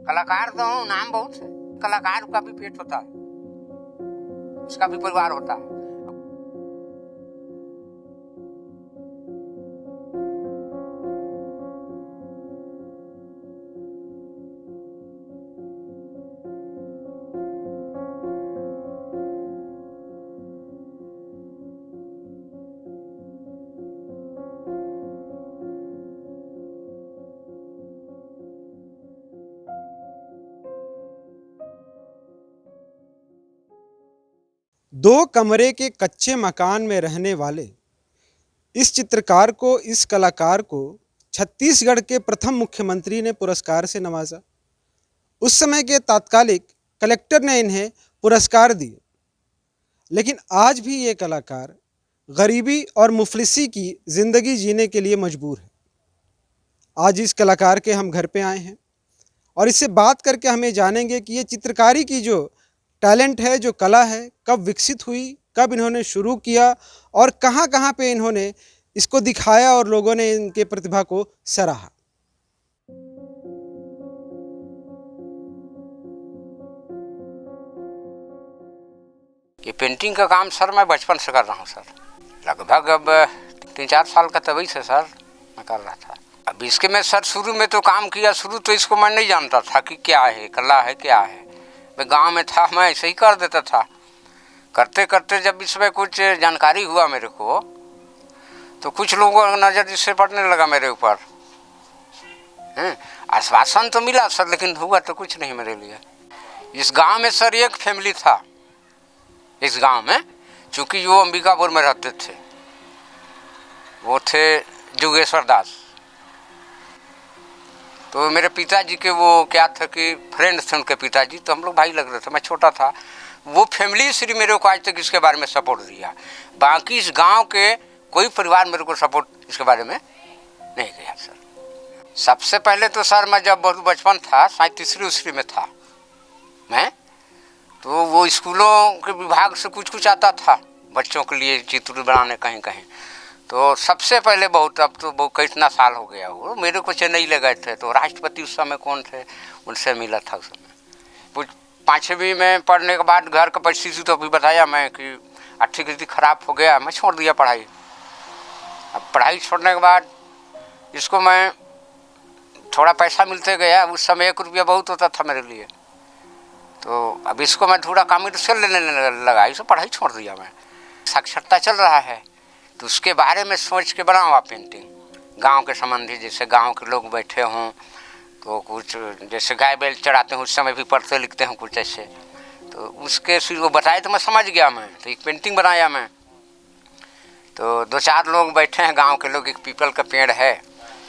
कलाकार तो हूँ, नाम बहुत है। कलाकार का भी पेट होता है, उसका भी परिवार होता है। दो कमरे के कच्चे मकान में रहने वाले इस चित्रकार को, इस कलाकार को छत्तीसगढ़ के प्रथम मुख्यमंत्री ने पुरस्कार से नवाजा। उस समय के तात्कालिक कलेक्टर ने इन्हें पुरस्कार दिए, लेकिन आज भी ये कलाकार गरीबी और मुफलिसी की ज़िंदगी जीने के लिए मजबूर है। आज इस कलाकार के हम घर पे आए हैं और इससे बात करके हमें जानेंगे कि ये चित्रकारी की जो टैलेंट है, जो कला है, कब विकसित हुई, कब इन्होंने शुरू किया और कहाँ कहाँ पे इन्होंने इसको दिखाया और लोगों ने इनके प्रतिभा को सराहा। ये पेंटिंग का काम सर मैं बचपन से कर रहा हूँ सर। लगभग अब 3-4 साल का तभी से सर मैं कर रहा था। अब इसके में सर शुरू में तो काम किया, शुरू तो इसको मैं नहीं जानता था कि क्या है, कला है क्या है। मैं गांव में था, मैं ऐसे ही कर देता था। करते करते जब इसमें कुछ जानकारी हुआ मेरे को, तो कुछ लोगों का नज़र इससे पड़ने लगा मेरे ऊपर। आश्वासन तो मिला सर, लेकिन हुआ तो कुछ नहीं मेरे लिए। इस गांव में सर एक फैमिली था, इस गांव में, चूँकि वो अंबिकापुर में रहते थे, वो थे जोगेश्वर दास। तो मेरे पिताजी के वो क्या था कि फ्रेंड थे उनके पिताजी, तो हम लोग भाई लग रहे थे। मैं छोटा था, वो फैमिली सिर्फ मेरे को आज तक इसके बारे में सपोर्ट दिया। बाकी इस गांव के कोई परिवार मेरे को सपोर्ट इसके बारे में नहीं किया सर। सबसे पहले तो सर मैं जब बहुत बचपन था, शायद तीसरी में था मैं, तो वो स्कूलों के विभाग से कुछ आता था बच्चों के लिए चित्र बनाने कहीं कहीं। तो सबसे पहले बहुत, अब तो वो कितना साल हो गया, वो मेरे को चेन्नई ले गए थे। तो राष्ट्रपति उस समय कौन थे, उनसे मिला था उस समय। कुछ 5वीं में पढ़ने के बाद घर का परिस्थिति तो अभी बताया मैं कि आर्थिक स्थिति खराब हो गया, मैं छोड़ दिया पढ़ाई। अब पढ़ाई छोड़ने के बाद इसको मैं थोड़ा पैसा मिलते गया। उस समय 1 रुपया बहुत होता था मेरे लिए। तो अब इसको मैं थोड़ा कॉमर्शियल लेने लगा, इसे पढ़ाई छोड़ दिया मैं। साक्षरता चल रहा है तो उसके बारे में सोच के बनाऊँ पेंटिंग। गांव के संबंधी, जैसे गांव के लोग बैठे हों, तो कुछ जैसे गाय बैल चढ़ाते हैं, उस समय भी पढ़ते लिखते हैं कुछ ऐसे, तो उसके फिर वो बताए तो मैं समझ गया। मैं तो एक पेंटिंग बनाया मैं। तो 2-4 लोग बैठे हैं गाँव के लोग, एक पीपल का पेड़ है,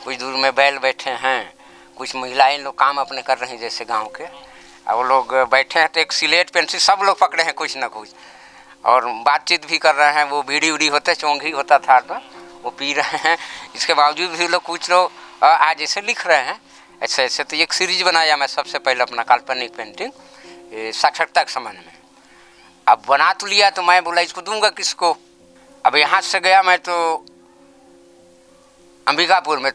कुछ दूर में बैल बैठे हैं, कुछ महिलाएँ लोग काम अपने कर रही हैं जैसे गाँव के, और वो लोग बैठे हैं। तो एक सिलेट पेंसिल सब लोग पकड़े हैं कुछ ना कुछ, और बातचीत भी कर रहे हैं। वो बीड़ी उड़ी होते, चोंगी होता था तो वो पी रहे हैं। इसके बावजूद भी लोग, कुछ लोग आज ऐसे लिख रहे हैं ऐसे ऐसे। तो एक सीरीज बनाया मैं सबसे पहले अपना काल्पनिक पेंटिंग साक्षरता के संबंध में। अब बना तो लिया, तो मैं बोला इसको दूंगा किसको। अब यहाँ से गया मैं तो अंबिकापुर में,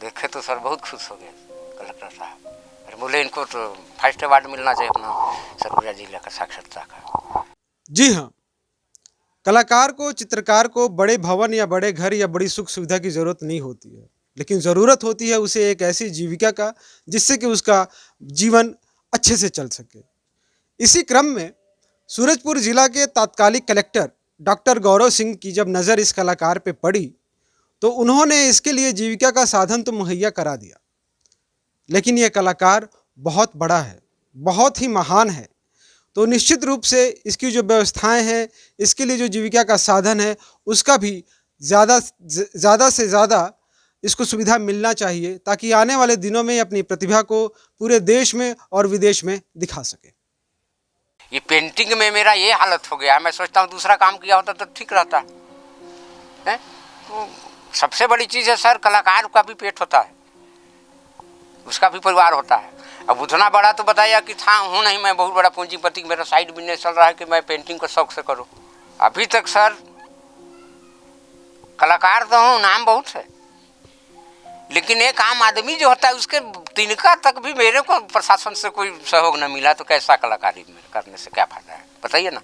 देखे तो सर बहुत खुश हो गए कलेक्टर साहब। अरे बोले इनको तो फर्स्ट अवार्ड मिलना चाहिए अपना सरगुजा जिला का साक्षरता का। जी हाँ, कलाकार को, चित्रकार को बड़े भवन या बड़े घर या बड़ी सुख सुविधा की ज़रूरत नहीं होती है, लेकिन ज़रूरत होती है उसे एक ऐसी जीविका का जिससे कि उसका जीवन अच्छे से चल सके। इसी क्रम में सूरजपुर जिला के तात्कालिक कलेक्टर डॉक्टर गौरव सिंह की जब नज़र इस कलाकार पे पड़ी, तो उन्होंने इसके लिए जीविका का साधन तो मुहैया करा दिया, लेकिन यह कलाकार बहुत बड़ा है, बहुत ही महान है। तो निश्चित रूप से इसकी जो व्यवस्थाएं हैं, इसके लिए जो जीविका का साधन है, उसका भी ज़्यादा से ज़्यादा इसको सुविधा मिलना चाहिए, ताकि आने वाले दिनों में अपनी प्रतिभा को पूरे देश में और विदेश में दिखा सके। ये पेंटिंग में मेरा ये हालत हो गया, मैं सोचता हूँ दूसरा काम किया होता तो ठीक रहता है। तो सबसे बड़ी चीज़ है सर, कलाकार का भी पेट होता है, उसका भी परिवार होता है। अब उतना बड़ा तो बताया कि था हूँ नहीं मैं बहुत बड़ा पूंजीपति, मेरा साइड बिजनेस चल रहा है कि मैं पेंटिंग को शौक से करूँ। अभी तक सर कलाकार तो हूँ, नाम बहुत है, लेकिन एक आम आदमी जो होता है उसके तिनका तक भी मेरे को प्रशासन से कोई सहयोग न मिला, तो कैसा कलाकारी में करने से क्या फायदा है, बताइए ना।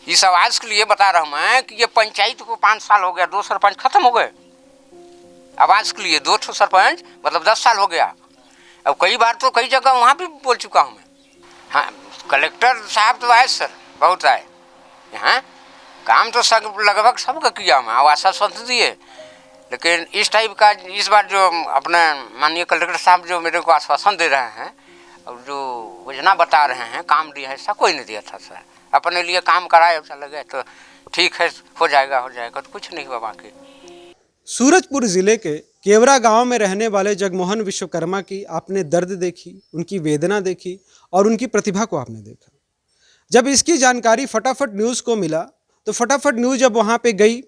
इस आवाज के लिए बता रहा हूं मैं कि ये पंचायत को 5 साल हो गया, 2 सरपंच खत्म हो गए आवाज के लिए, 2 सरपंच मतलब 10 साल हो गया। अब कई बार तो कई जगह वहाँ भी बोल चुका हूँ मैं। हाँ, कलेक्टर साहब तो आए सर, बहुत आए यहाँ, काम तो सब लगभग सबका किया मैं, आश्वासन दिए, लेकिन इस टाइप का इस बार जो अपने माननीय कलेक्टर साहब जो मेरे को आश्वासन दे रहे हैं और जो योजना बता रहे हैं, काम दिया है, ऐसा कोई नहीं दिया था सर। अपने लिए काम कराए, चले गए, तो ठीक है, हो जाएगा, तो कुछ नहीं हुआ बाकी। सूरजपुर जिले के केवरा गांव में रहने वाले जगमोहन विश्वकर्मा की आपने दर्द देखी, उनकी वेदना देखी और उनकी प्रतिभा को आपने देखा। जब इसकी जानकारी फटाफट न्यूज़ को मिला तो फटाफट न्यूज़ जब वहाँ पे गई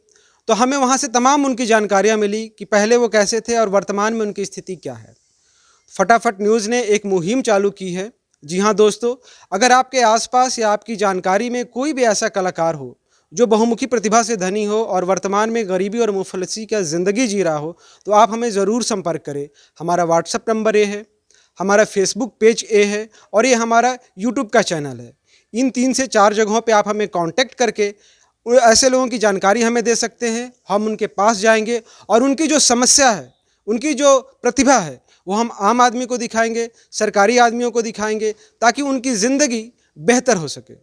तो हमें वहाँ से तमाम उनकी जानकारियाँ मिली कि पहले वो कैसे थे और वर्तमान में उनकी स्थिति क्या है। फटाफट न्यूज़ ने एक मुहिम चालू की है। जी हाँ दोस्तों, अगर आपके आसपास या आपकी जानकारी में कोई भी ऐसा कलाकार हो जो बहुमुखी प्रतिभा से धनी हो और वर्तमान में गरीबी और मुफलिसी का ज़िंदगी जी रहा हो, तो आप हमें ज़रूर संपर्क करें। हमारा व्हाट्सएप नंबर ये है, हमारा फेसबुक पेज ये है और ये हमारा यूट्यूब का चैनल है। इन 3 से 4 जगहों पे आप हमें कांटेक्ट करके ऐसे लोगों की जानकारी हमें दे सकते हैं। हम उनके पास जाएंगे और उनकी जो समस्या है, उनकी जो प्रतिभा है, वो हम आम आदमी को दिखाएंगे, सरकारी आदमियों को दिखाएंगे, ताकि उनकी ज़िंदगी बेहतर हो सके।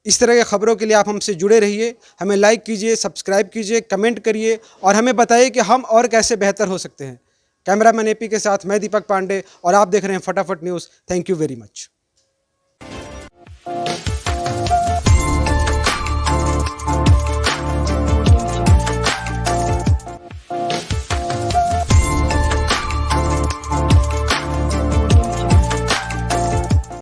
इस तरह की खबरों के लिए आप हमसे जुड़े रहिए, हमें लाइक कीजिए, सब्सक्राइब कीजिए, कमेंट करिए और हमें बताइए कि हम और कैसे बेहतर हो सकते हैं। कैमरामैन एपी के साथ मैं दीपक पांडे और आप देख रहे हैं फटाफट news. Thank you very much.